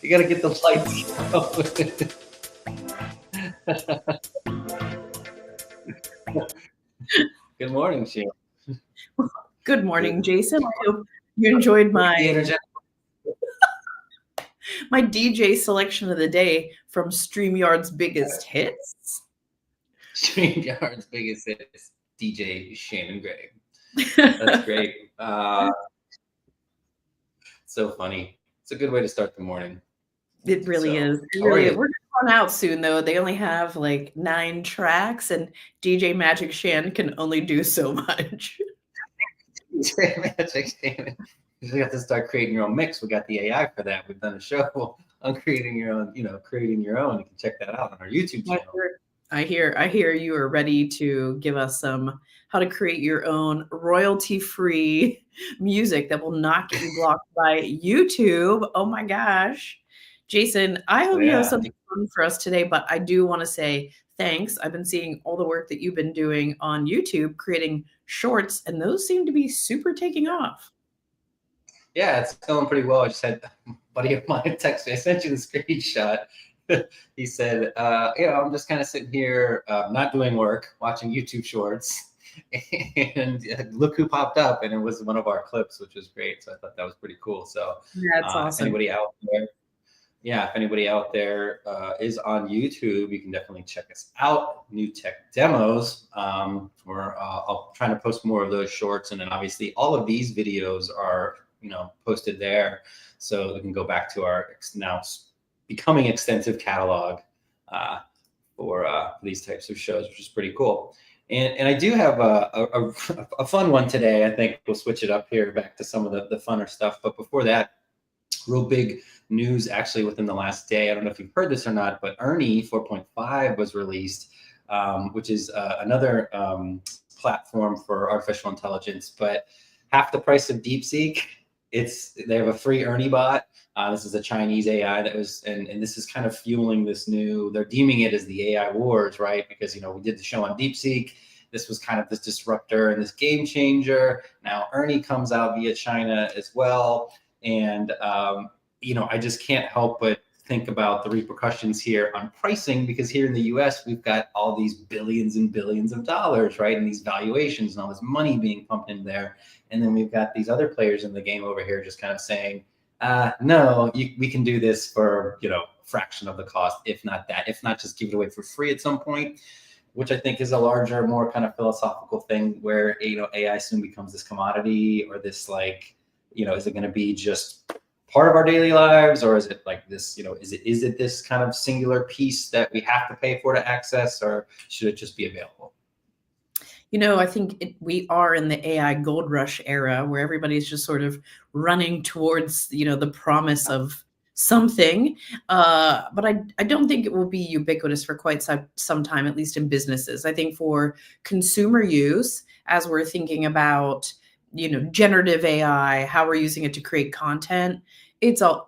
You got to get the lights. Good morning, Sheila. Good morning, Jason. I hope you enjoyed The energetic my DJ selection of the day from StreamYard's biggest hits. StreamYard's biggest hits, DJ Shannon Gray. That's great. So funny. It's a good way to start the morning. It really So, is. how are We're you? gonna run out soon though. They only have like 9 tracks, and DJ Magic Shan can only do so much. Magic Shannon. You have to start creating your own mix. We got the AI for that. We've done a show on creating your own, creating your own. You can check that out on our YouTube channel. I hear you are ready to give us some how to create your own royalty-free music that will not get you blocked by YouTube. Oh my gosh. Jason, I hope you have something fun for us today, but I do want to say thanks. I've been seeing all the work that you've been doing on YouTube, creating shorts, and those seem to be super taking off. Yeah, it's going pretty well. I just had a buddy of mine text me. I sent you the screenshot. He said, I'm just kind of sitting here, not doing work, watching YouTube shorts. And look who popped up. And it was one of our clips, which was great. So I thought that was pretty cool. So That's awesome. If anybody out there is on YouTube, you can definitely check us out. New tech demos. I'll try to post more of those shorts. And then obviously all of these videos are posted there, so we can go back to our now becoming extensive catalog for these types of shows, which is pretty cool. And I do have a fun one today. I think we'll switch it up here back to some of the funner stuff. But before that, real big news actually within the last day. I don't know if you've heard this or not, but Ernie 4.5 was released, which is another platform for artificial intelligence, but half the price of DeepSeek. They have a free Ernie bot. This is a Chinese AI that was, and this is kind of fueling this new, they're deeming it as the AI wars, right? Because, we did the show on DeepSeek. This was kind of this disruptor and this game changer. Now Ernie comes out via China as well. And, I just can't help but think about the repercussions here on pricing, because here in the US, we've got all these billions and billions of dollars, right? And these valuations and all this money being pumped in there. And then we've got these other players in the game over here just kind of saying, no, we can do this for, fraction of the cost, if not that, if not just give it away for free at some point, which I think is a larger, more kind of philosophical thing where, AI soon becomes this commodity, or this like, is it going to be just part of our daily lives, or is it like this, is it this kind of singular piece that we have to pay for to access, or should it just be available? I think we are in the AI gold rush era where everybody's just sort of running towards, the promise of something. But I don't think it will be ubiquitous for quite some time, at least in businesses. I think for consumer use, as we're thinking about, generative AI, how we're using it to create content,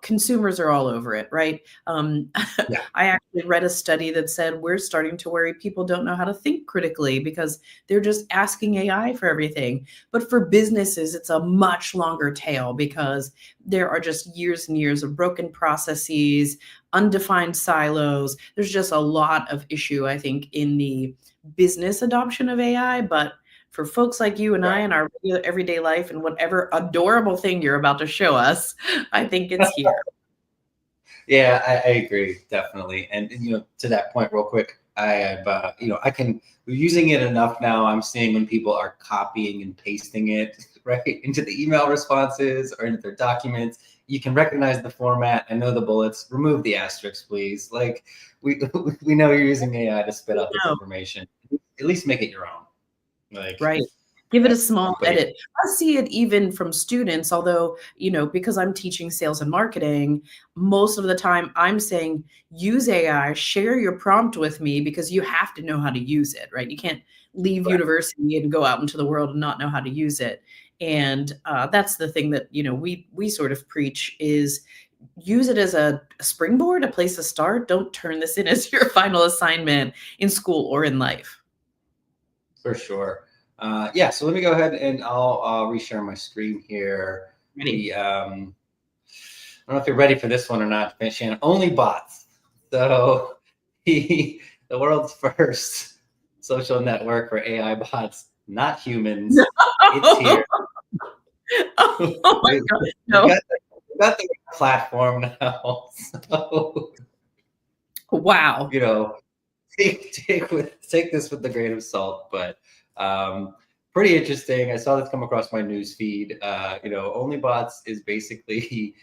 consumers are all over it, right? Yeah. I actually read a study that said we're starting to worry people don't know how to think critically because they're just asking AI for everything. But for businesses, it's a much longer tail because there are just years and years of broken processes, undefined silos. There's just a lot of issue, I think, in the business adoption of AI. But for folks like you and I in our everyday life and whatever adorable thing you're about to show us, I think it's here. Yeah, I agree, definitely. And, to that point real quick, I have, we're using it enough now. I'm seeing when people are copying and pasting it right into the email responses or into their documents. You can recognize the format and know the bullets. Remove the asterisks, please. Like we know you're using AI to spit out this information. At least make it your own. Right. Give it a small edit. I see it even from students, although, because I'm teaching sales and marketing, most of the time I'm saying, use AI, share your prompt with me, because you have to know how to use it, right? You can't leave university and go out into the world and not know how to use it. And that's the thing that, we sort of preach is use it as a springboard, a place to start. Don't turn this in as your final assignment in school or in life. For sure. So let me go ahead and I'll reshare my screen here. don't know if you're ready for this one or not, Shannon. OnlyBots. So the world's first social network for AI bots, not humans. It's here. Oh my We've, God. we've No. got the platform now. So, Wow. you know, take this with a grain of salt, but pretty interesting. I saw this come across my news feed. OnlyBots is basically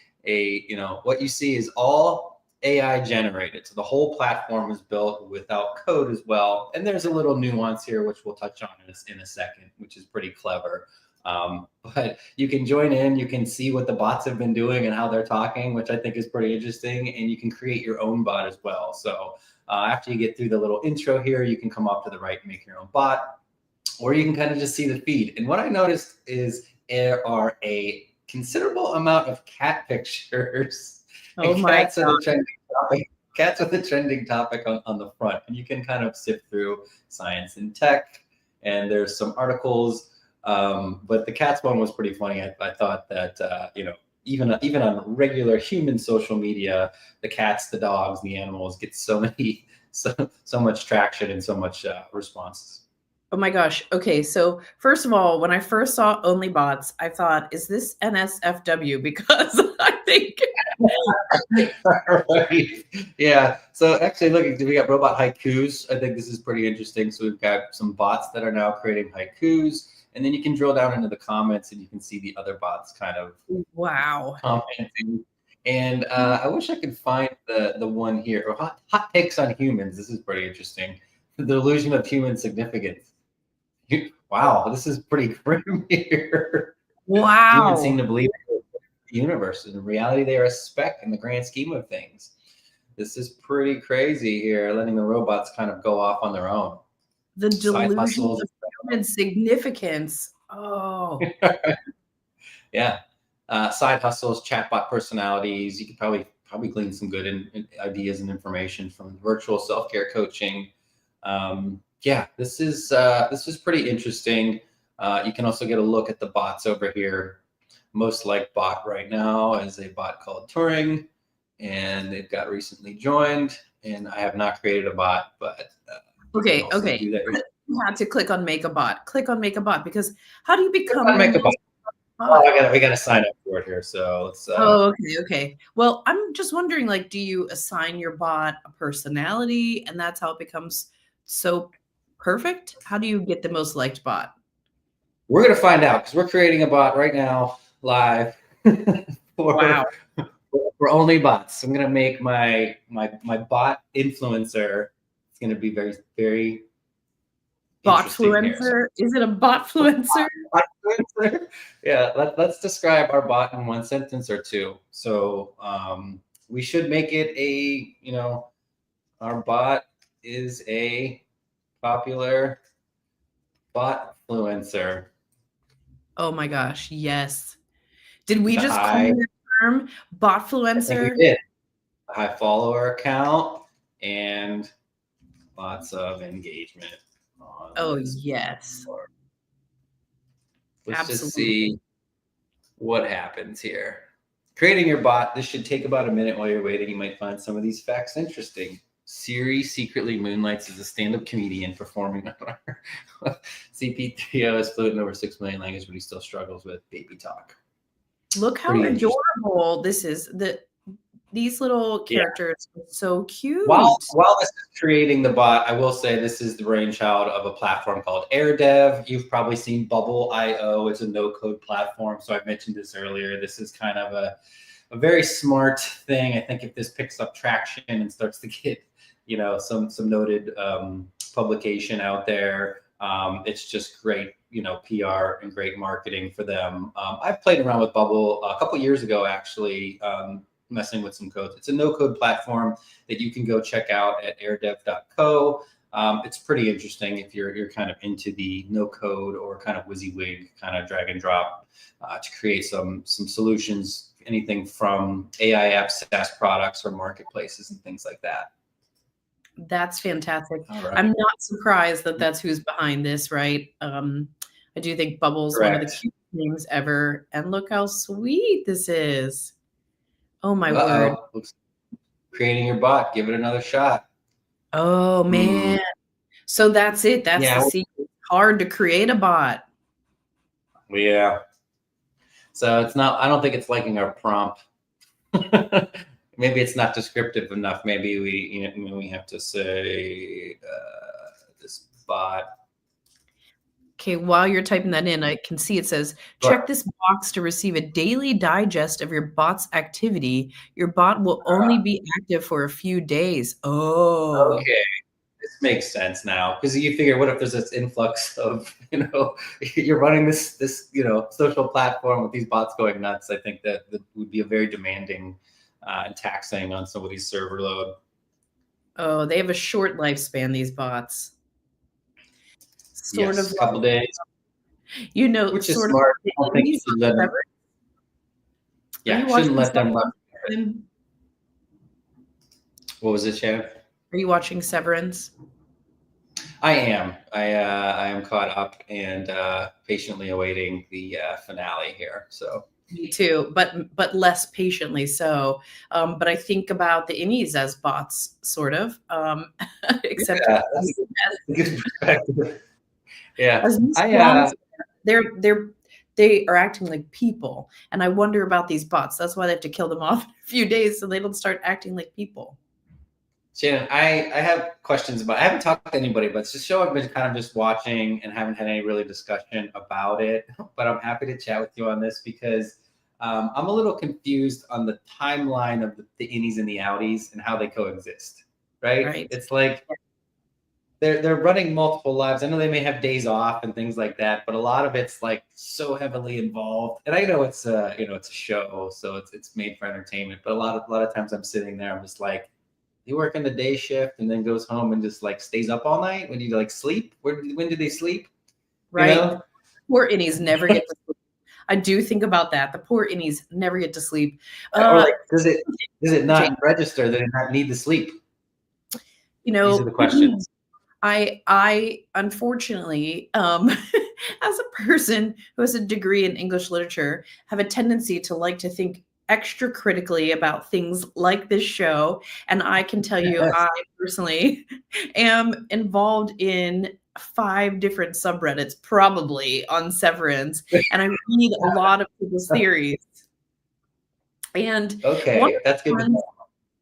what you see is all AI generated. So the whole platform is built without code as well. And there's a little nuance here, which we'll touch on in a second, which is pretty clever. But you can join in, you can see what the bots have been doing and how they're talking, which I think is pretty interesting. And you can create your own bot as well. So after you get through the little intro here, you can come up to the right and make your own bot, or you can kind of just see the feed. And what I noticed is there are a considerable amount of cat pictures. Oh And my cats are the trending topic. Cats are the trending topic on the front. And you can kind of sift through science and tech. And there's some articles. But the cats one was pretty funny. I thought that, even on regular human social media, the cats, the dogs, the animals get so much traction and so much responses. Oh my gosh. Okay, so first of all, when I first saw OnlyBots, I thought, is this NSFW? Because I think Right. Yeah. So actually, look, we got robot haikus. I think this is pretty interesting. So we've got some bots that are now creating haikus, and then you can drill down into the comments and you can see the other bots kind of wow. commenting. And I wish I could find the one here. Or hot takes on humans. This is pretty interesting. The illusion of human significance. Wow, this is pretty grim here. Humans seem Wow. to believe in the universe. In reality, they are a speck in the grand scheme of things. This is pretty crazy here, letting the robots kind of go off on their own. The Side delusion hustles. of human significance. Oh, Yeah. Side hustles, chatbot personalities. You could probably glean some good ideas and information from virtual self-care coaching. Yeah, this is pretty interesting. You can also get a look at the bots over here. Most liked bot right now is a bot called Turing, and they've got recently joined. And I have not created a bot, but you can okay. also Okay. do that. You had to click on make a bot. Click on make a bot because how do you become I'll the make a bot. most Oh, bot? we gotta sign up for it here. So let's Oh, okay. Okay. Well, I'm just wondering, like, do you assign your bot a personality and that's how it becomes so perfect? How do you get the most liked bot? we're gonna find out because we're creating a bot right now live Wow. for only bots. I'm gonna make my bot influencer. It's gonna be very very interesting here. So Botfluencer? Is it a botfluencer? bot influencer. Yeah, let's describe our bot in one sentence or two. So we should make it our bot is a popular botfluencer Oh my gosh, yes. Did we with a just high. coin the term I think we botfluencer? did a high follower account and lots of engagement on Oh, this yes. board. Let's just Absolutely. see what happens here. Creating your bot, this should take about a minute while you're waiting. You might find some of these facts interesting. Siri secretly moonlights as a stand-up comedian performing on our CP3O is fluent in over 6 million languages, but he still struggles with baby talk. Look how Pretty interesting. adorable this is. These little Yeah. characters are so While cute. while this is creating the bot, I will say this is the brainchild of a platform called AirDev. You've probably seen Bubble.io. It's a no-code platform. So I mentioned this earlier. This is kind of a very smart thing. I think if this picks up traction and starts to get, some noted publication out there, it's just great, PR and great marketing for them. I've played around with Bubble a couple years ago, actually. Messing with some codes. It's a no-code platform that you can go check out at airdev.co. It's pretty interesting if you're kind of into the no-code or kind of WYSIWYG kind of drag and drop to create some solutions, anything from AI apps, SaaS products, or marketplaces and things like that. That's fantastic. All right. I'm not surprised that that's who's behind this, right? I do think Bubble's one of the Correct. cutest names ever. And look how sweet this is. Oh my word. Uh-oh. Looks creating your bot. Give it another shot. Oh Hmm. man. So that's it. That's the Yeah. secret. Hard to create a bot. Yeah. So it's not, I don't think it's liking our prompt. Maybe it's not descriptive enough. Maybe we have to say this bot. Okay, while you're typing that in, I can see it says, check Sure. this box to receive a daily digest of your bot's activity. Your bot will only be active for a few days. Oh, Okay. This makes sense now because you figure, what if there's this influx of, you're running this social platform with these bots going nuts? I think that would be a very demanding and taxing on somebody's server load. oh, they have a short lifespan, these bots. Sort of Yes, a couple days, which is sort of smart. like I the don't think you Emmys should on let them. Severance. Are Yeah, you shouldn't watching let them run. Severance? What was it, Shannon? Are you watching Severance? I am. I am caught up and patiently awaiting the finale here. So Me too, but less patiently so. But I think about the innies as bots, sort of. Except yeah, that's a good perspective. Yeah, as Miss I Blonde, they are acting like people, and I wonder about these bots. That's why they have to kill them off in a few days so they don't start acting like people. Shannon, I have questions about. I haven't talked to anybody, but it's a show I've been kind of just watching and haven't had any really discussion about it. But I'm happy to chat with you on this because I'm a little confused on the timeline of the innies and the outies and how they coexist. Right? Right? It's like they're running multiple lives. I know they may have days off and things like that, but a lot of it's like so heavily involved. And I know it's it's a show, so it's made for entertainment. But a lot of times I'm sitting there, I'm just like, you work in the day shift and then goes home and just like stays up all night. When you like sleep? When do they sleep? You Right. know? Poor innies never get to sleep. I do think about that. The poor innies never get to sleep. Or Uh, like, does it not register that it not need to sleep? you These are know, the questions. I unfortunately, as a person who has a degree in English literature, have a tendency to like to think extra critically about things like this show. And I can tell you, Yes. I personally am involved in 5 different subreddits, probably on Severance, and I read a lot of people's theories. And one of Okay, that's the good to ones know.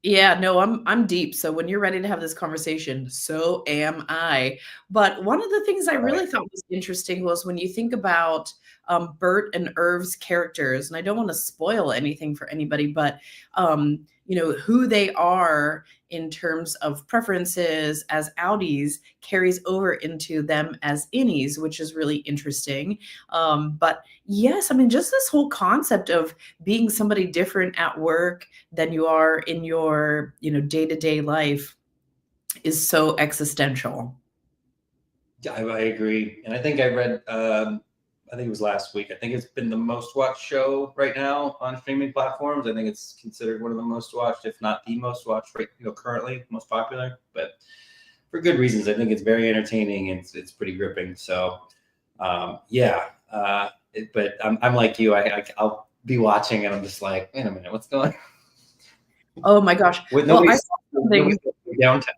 yeah, no, I'm deep. So when you're ready to have this conversation, so am I. But one of the things I All right. really thought was interesting was when you think about Bert and Irv's characters, and I don't want to spoil anything for anybody, but who they are in terms of preferences as outies carries over into them as innies, which is really interesting. But yes, I mean, just this whole concept of being somebody different at work than you are in your, day-to-day life is so existential. Yeah, I agree, and I think I read. I think it was last week. I think it's been the most watched show right now on streaming platforms. I think it's considered one of the most watched, if not the most watched, right? Currently most popular, but for good reasons. I think it's very entertaining and it's pretty gripping. So, yeah. But I'm like you. I'll be watching and I'm just like, wait a minute, what's going? Oh my gosh. With Well, I nobody's saw something. nobody's downtown.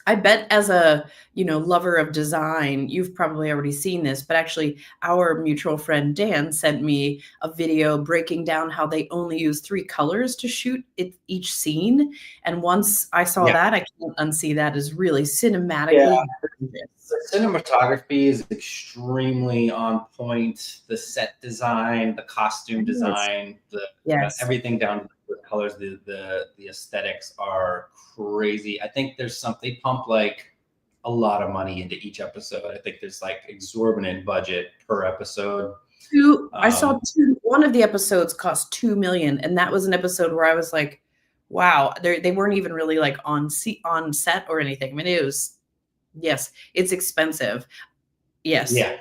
I bet as a, lover of design, you've probably already seen this, but actually our mutual friend Dan sent me a video breaking down how they only use 3 colors to shoot each scene. And once I saw Yeah. that, I can't unsee that as really Yeah. cinematically gorgeous. The cinematography is extremely on point. The set design, the costume Yes. design, the Yes. everything down to the colors, the aesthetics are crazy. I think they pump like a lot of money into each episode. I think there's like exorbitant budget per episode. I saw one of the episodes cost 2 million, and that was an episode where I was like, wow, they weren't even really like on set or anything. I mean, it was yes, it's expensive. Yes. Yeah,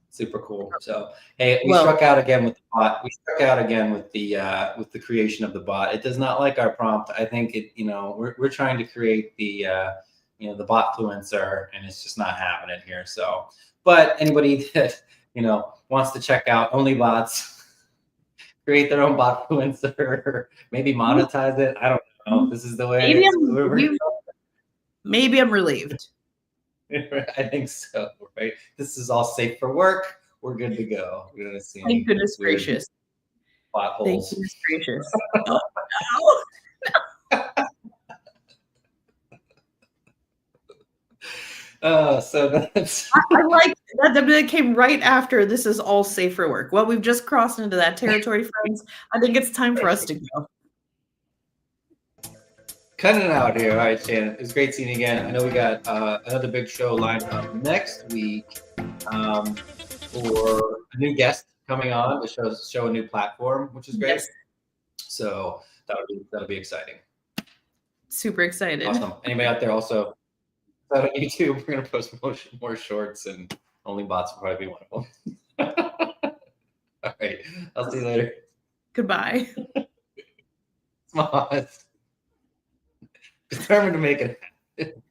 super cool. So hey, we Well, struck out again with the bot. We struck out again with the creation of the bot. It does not like our prompt. I think we're trying to create the bot fluencer, and it's just not having it here. So, but anybody that wants to check out OnlyBots, create their own bot influencer, maybe monetize it. I don't know. This is the way Maybe we're I'm relieved. I think so, right? This is all safe for work. We're good to go. We're gonna see Thank goodness weird gracious. plot Thank holes. goodness gracious. Oh, no. So that's I like that came right after this is all safe for work. Well, we've just crossed into that territory, friends. I think it's time for us to go. cutting it out here. All right, Shannon. It was great seeing you again. I know we got another big show lined up next week for a new guest coming on to show a new platform, which is great. Yes. So that'll be exciting. Super excited. Awesome. Anybody out there also on YouTube? We're gonna post more shorts, and OnlyBots will probably be one of them. All right. I'll see you later. Goodbye. Smosh. Determined to make it happen.